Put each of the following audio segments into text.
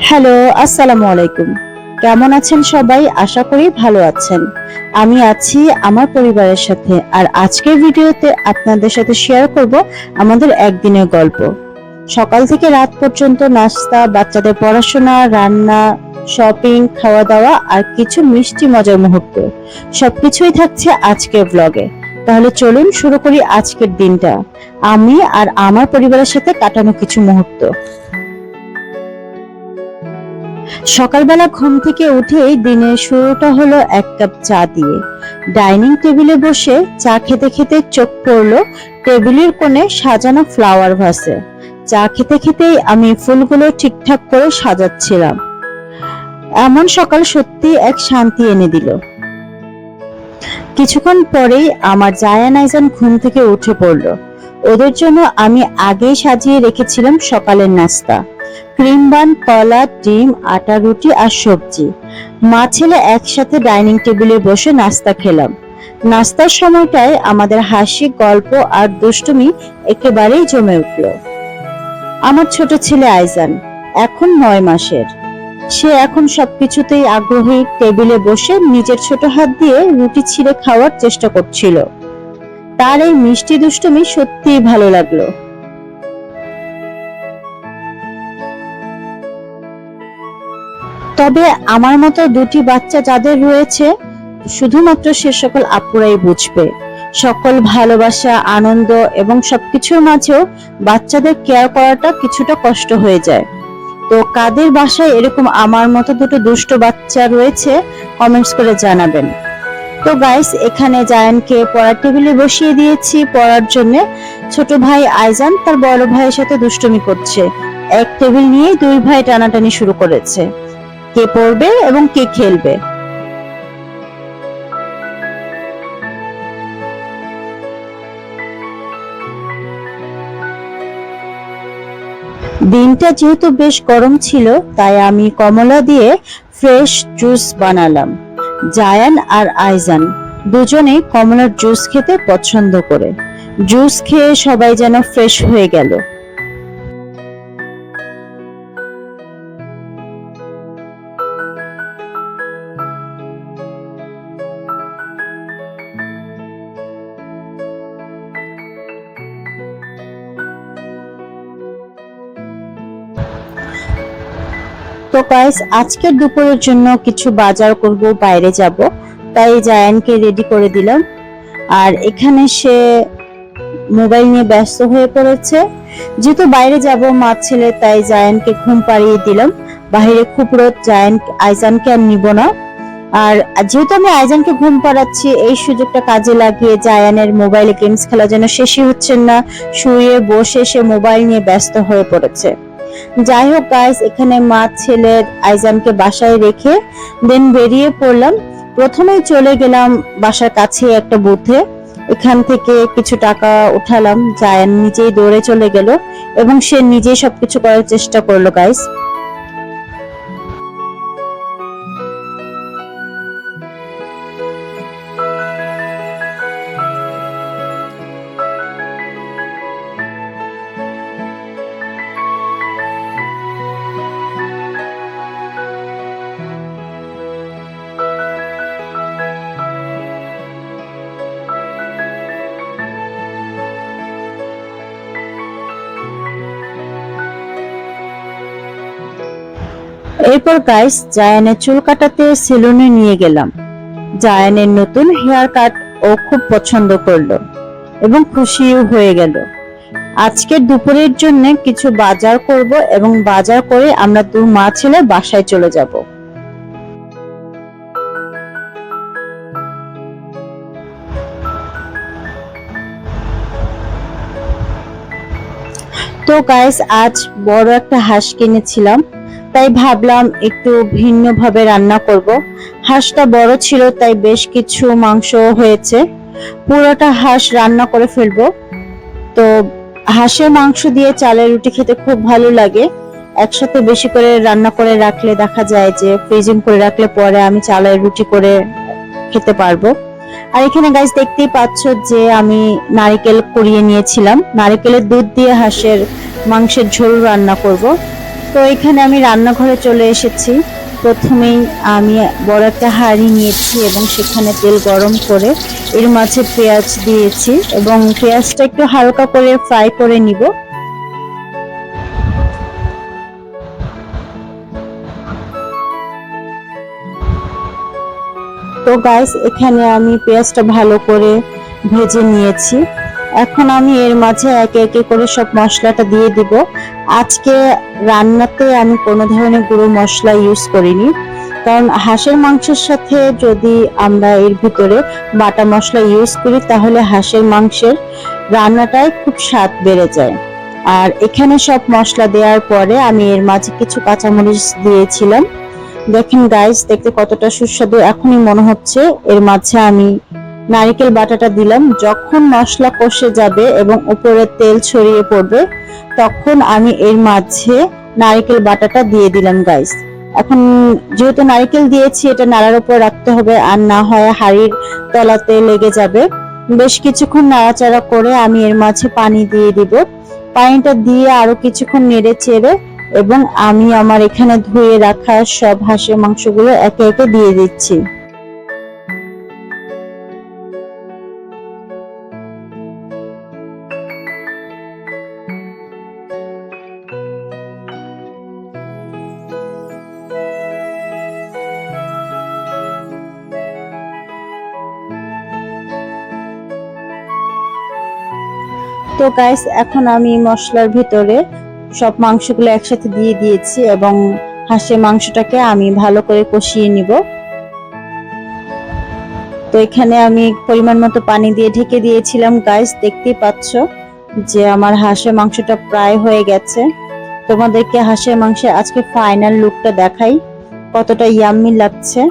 Hello, আসসালামু আলাইকুম। কেমন আছেন সবাই? আশা করি ভালো আছেন। আমি আছি আমার পরিবারের সাথে। আর আজকের ভিডিওতে আপনাদের সাথে শেয়ার করব আমাদের একদিনের গল্প। সকাল থেকে রাত পর্যন্ত নাস্তা, বাচ্চাদের পড়াশোনা, রান্না, শপিং, খাওয়া-দাওয়া আর কিছু মিষ্টি মজার মুহূর্ত। সবকিছুই থাকছে আজকের ব্লগে। তাহলে চলুন শুরু করি আজকের দিনটা। আমি আর আমার পরিবারের সাথে কাটানো কিছু মুহূর্ত। সকালবেলা ঘুম থেকে উঠেই দিনের শুরুটা হলো এক কাপ চা দিয়ে। ডাইনিং টেবিলে বসে চা খেতে খেতে চোখ পড়লো টেবিলের কোণে সাজানো ফ্লাওয়ার ভাসে। চা খেতে খেতেই আমি ফুলগুলো ঠিকঠাক করে সাজাচ্ছিলাম। এমন সকাল সত্যি এক শান্তি এনে দিল। কিছুক্ষণ পরেই আমার জায়ান আইজান ঘুম থেকে উঠে পড়লো। ওদের জন্য আমি আগেই সাজিয়ে রেখেছিলাম সকালের নাস্তা। ক্রিম বান, কলা, ডিম, আটা, রুটি আর সবজি। মা ছেলে একসাথে ডাইনিং টেবিলে বসে নাস্তা খেলাম। নাস্তার সময়টায় আমাদের হাসি, গল্প আর দুষ্টুমি একেবারেই জমে উঠল। আমার ছোট ছেলে আইজান এখন 9 মাসের। সে এখন সবকিছুতেই আগ্রহী। টেবিলে বসে নিজের ছোট হাত দিয়ে রুটি ছিঁড়ে খাওয়ার চেষ্টা করছিল। তার এই মিষ্টি দুষ্টুমি সত্যিই ভালো লাগলো। তবে আমার মতো দুটি বাচ্চা যাদের রয়েছে, শুধুমাত্র সে সকল আপুরাই বুঝবে। সকল ভালোবাসা, আনন্দ এবং সবকিছুর মাঝেও বাচ্চাদের কেয়ার করাটা কিছুটা কষ্ট হয়ে যায়। তো কাদের বাসায় এরকম আমার মতো দুটো দুষ্ট বাচ্চা রয়েছে, কমেন্টস করে জানাবেন। তো গাইস, এখানে জায়ানকে পড়ার টেবিলে বসিয়ে দিয়েছি পড়ার জন্য। ছোট ভাই আইজান তার বড় ভাইয়ের সাথে দুষ্টুমি করছে। এক টেবিল নিয়ে দুই ভাই টানাটানি শুরু করেছে, কে পড়বে এবং কে খেলবে। দিনটা যেহেতু বেশ গরম ছিল, তাই আমি কমলা দিয়ে ফ্রেশ জুস বানালাম। জায়ান আর আইজান দুজনেই কমলার জুস খেতে পছন্দ করে। জুস খেয়ে সবাই যেন ফ্রেশ হয়ে গেল। তো গাইস, আজকের দুপুরের জন্য কিছু বাজার করব, বাইরে যাব, তাই জায়ানকে রেডি করে দিলাম। আর এখানে সে মোবাইল নিয়ে ব্যস্ত হয়ে পড়েছে। যেহেতু বাইরে যাব মা ছেলে, তাই জায়ানকে ঘুম পাড়িয়ে দিলাম। বাইরে খুব রোদ, আইজানকে আর নিব না। আর যেহেতু আমি আইজানকে ঘুম পাড়াচ্ছি, এই সুযোগটা কাজে লাগিয়ে জায়ানের মোবাইলে গেমস খেলা যেন শেষই হচ্ছে না, শুয়ে বসে সে মোবাইল নিয়ে ব্যস্ত হয়ে পড়েছে। যাই হোক গাইস, এখানে মা ছেলে আইজানকে বাসায় রেখে দেন বেরিয়ে পড়লাম। প্রথমেই চলে গেলাম বাসার কাছে একটা বুথে। এখান থেকে কিছু টাকা উঠালাম। জায়ান নিজেই দৌড়ে চলে গেল এবং সে নিজেই সবকিছু করার চেষ্টা করলো গাইস। এরপর গাইস, জায়ানের চুল কাটাতে সেলুনে নিয়ে গেলাম। জায়ানের নতুন হেয়ার কাট ও খুব পছন্দ করলো এবং খুশিও হয়ে গেল। আজকের দুপুরের জন্য কিছু বাজার করব এবং বাজার করে আমরা দু মা ছেলে বাসায় চলে যাব। তো গাইস, আজ বড় একটা হাঁস কিনেছিলাম, তাই ভাবলাম একটু ভিন্ন ভাবে রান্না করব। হাঁসটা বড় ছিল, তাই বেশ কিছু মাংস হয়েছে। পুরোটা হাঁস রান্না করে ফেলবো। তো হাঁসের মাংস দিয়ে চালের রুটি খেতে খুব ভালো লাগে। একসাথে বেশি করে রান্না করে রাখলে দেখা যায় যে ফ্রিজিং করে রাখলে পরে আমি চালের রুটি করে খেতে পারবো। আর এখানে গাইস দেখতেই পাচ্ছ যে আমি নারকেল কুড়িয়ে নিয়েছিলাম। নারকেলের দুধ দিয়ে হাঁসের মাংসের ঝোল রান্না করব। তো এখানে আমি রান্নাঘরে চলে এসেছি। প্রথমেই আমি বড় একটা হাঁড়ি নিয়েছি এবং সেখানে তেল গরম করে এর মাঝে পেঁয়াজ দিয়েছি এবং পেঁয়াজটা একটু হালকা করে ফ্রাই করে নিব। তো গাইস, এখানে আমি পেঁয়াজটা ভালো করে ভেজে নিয়েছি। এখন আমি এর মাঝে একে একে করে সব মশলাটা দিয়ে দিব। আজকে রান্নাতে আমি কোনো ধরনের গুঁড়ো মশলা ইউজ করিনি, কারণ হাঁসের মাংসের সাথে যদি আমরা এর ভিতরে বাটা মশলা ইউজ করি তাহলে হাঁসের মাংসের রান্নাটায় খুব স্বাদ বেড়ে যায়। আর এখানে সব মশলা দেওয়ার পরে আমি এর মাঝে কিছু কাঁচামরিচ দিয়েছিলাম। দেখেন গাইস, দেখতে কতটা সুস্বাদু। এখনই মনে হচ্ছে এর মাঝে আমি নারকেল বাটাটা দিলাম। যখন মশলা কষে যাবে এবং উপরে তেল ছড়িয়ে পড়বে তখন আমি এর মাঝে নারকেল বাটাটা দিয়ে দিলাম গাইস। এখন যেহেতু নারকেল দিয়েছি, এটা নাড়ার উপর রাখতে হবে, আর না হয় হাঁড়ির তলাতে লেগে যাবে। বেশ কিছুক্ষণ নাড়াচাড়া করে আমি এর মাঝে পানি দিয়ে দিব। পানিটা দিয়ে আরো কিছুক্ষণ নেড়ে চেড়ে এবং আমি আমার এখানে ধুয়ে রাখা সব হাঁসের মাংসগুলো একে একে দিয়ে দিচ্ছি। তো গাইস, এখন আমি মশলার ভিতরে সব মাংসগুলো একসাথে দিয়ে দিয়েছি এবং হাঁসের মাংসটাকে আমি ভালো করে কষিয়ে নিব। তো এখানে আমি পরিমাণ মতো পানি দিয়ে ঢেকে দিয়েছিলাম গাইস। দেখতেই পাচ্ছ যে আমার হাঁসের মাংসটা প্রায় হয়ে গেছে। তোমাদেরকে হাঁসের মাংসের আজকে ফাইনাল লুকটা দেখাই, কতটা ইয়াম্মি লাগছে।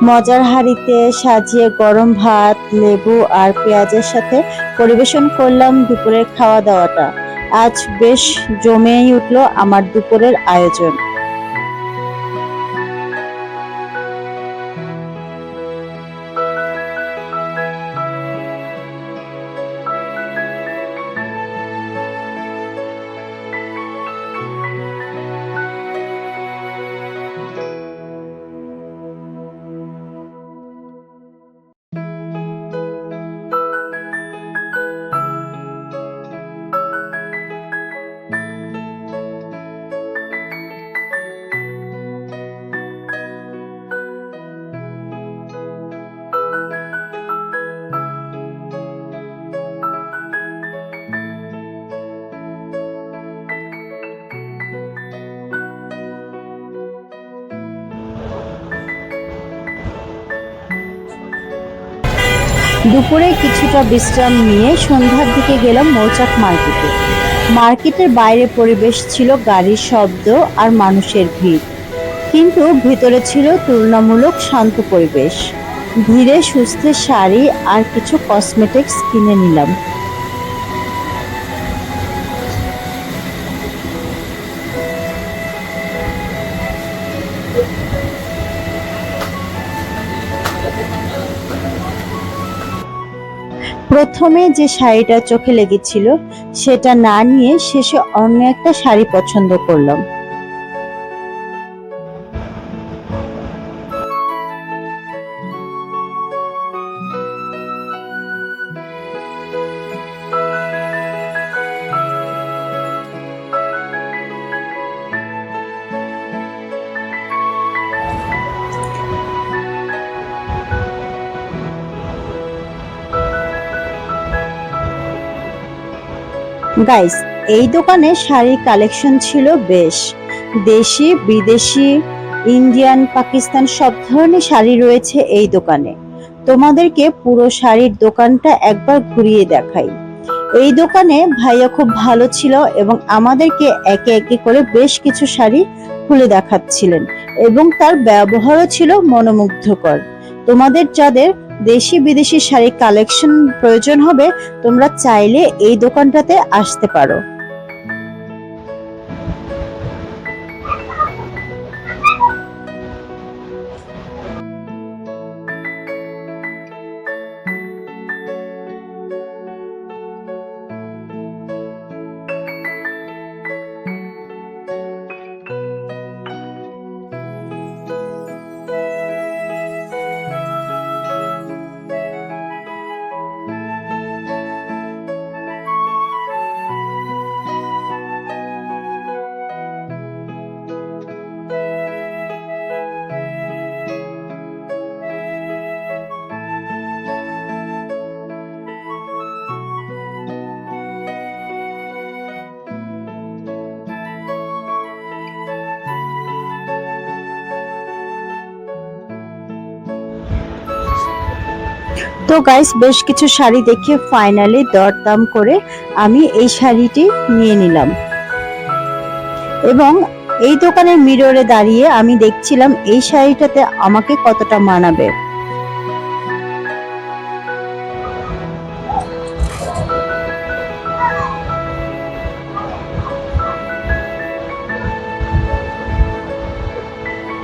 মজার হাঁড়িতে সাজিয়ে গরম ভাত, লেবু আর পেঁয়াজের সাথে পরিবেশন করলাম দুপুরের খাওয়া দাওয়াটা। আজ বেশ জমেই উঠলো আমার দুপুরের আয়োজন। দুপুরে কিছুটা বিশ্রাম নিয়ে সন্ধ্যার দিকে গেলাম মৌচাক মার্কেটে। মার্কেটের বাইরে পরিবেশ ছিল গাড়ির শব্দ আর মানুষের ভিড়, কিন্তু ভিতরে ছিল তুলনামূলক শান্ত পরিবেশ। ধীরে সুস্থে শাড়ি আর কিছু কসমেটিক্স কিনে নিলাম। প্রথমে যে শাড়িটা চোখে লেগেছিল সেটা না নিয়ে শেষে অন্য একটা শাড়ি পছন্দ করলাম। গাইস, এই দোকানে শাড়ির কালেকশন ছিল বেশ। দেশি, বিদেশি, ইন্ডিয়ান, পাকিস্তান সব ধরনের শাড়ি রয়েছে এই দোকানে। তোমাদেরকে পুরো শাড়ির দোকানটা একবার ঘুরিয়ে দেখাই। এই দোকানে ভাইয়া খুব ভালো ছিল এবং আমাদেরকে একে একে করে বেশ কিছু শাড়ি খুলে দেখাচ্ছিলেন এবং তার ব্যবহারও ছিল মনোমুগ্ধকর। তোমাদের যাদের দেশি বিদেশি শাড়ি কালেকশন প্রয়োজন হবে, তোমরা চাইলে এই দোকানটাতে আসতে পারো। তো গাইস বেশ কিছু শাড়ি দেখে ফাইনালি দরদাম করে আমি এই শাড়িটি নিয়ে নিলাম এবং এই দোকানের মিররে দাঁড়িয়ে আমি দেখছিলাম এই শাড়িটাতে আমাকে কতটা মানাবে।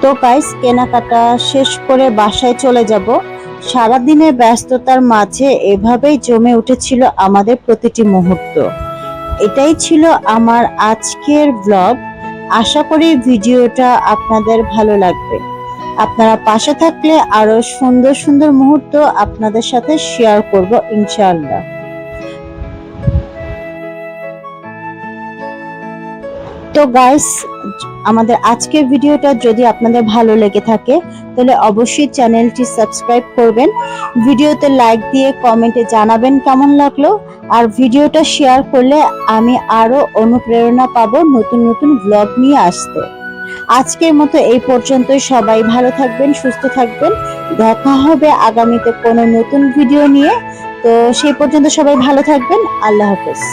তো গাইস কেনাকাটা শেষ করে বাসায় চলে যাব। সারাদিনের ব্যস্ততার মাঝে এভাবেই জমে উঠেছিল আমাদের প্রতিটি মুহূর্ত। এটাই ছিল আমার আজকের ব্লগ। আশা করি ভিডিওটা আপনাদের ভালো লাগবে। আপনারা পাশে থাকলে আরো সুন্দর সুন্দর মুহূর্ত আপনাদের সাথে শেয়ার করব ইনশাআল্লাহ। তো গাইস আমাদের আজকের ভিডিওটা যদি আপনাদের ভালো লেগে থাকে তাহলে অবশ্যই চ্যানেলটি সাবস্ক্রাইব করবেন, ভিডিওতে লাইক দিয়ে কমেন্টে জানাবেন কেমন লাগলো, আর ভিডিওটা শেয়ার করলে আমি আরো অনুপ্রেরণা পাবো নতুন নতুন ব্লগ নিয়ে আসতে। আজকের মতো এই পর্যন্তই। সবাই ভালো থাকবেন, সুস্থ থাকবেন। দেখা হবে আগামীতে কোনো নতুন ভিডিও নিয়ে। তো সেই পর্যন্ত সবাই ভালো থাকবেন। আল্লাহ হাফেজ।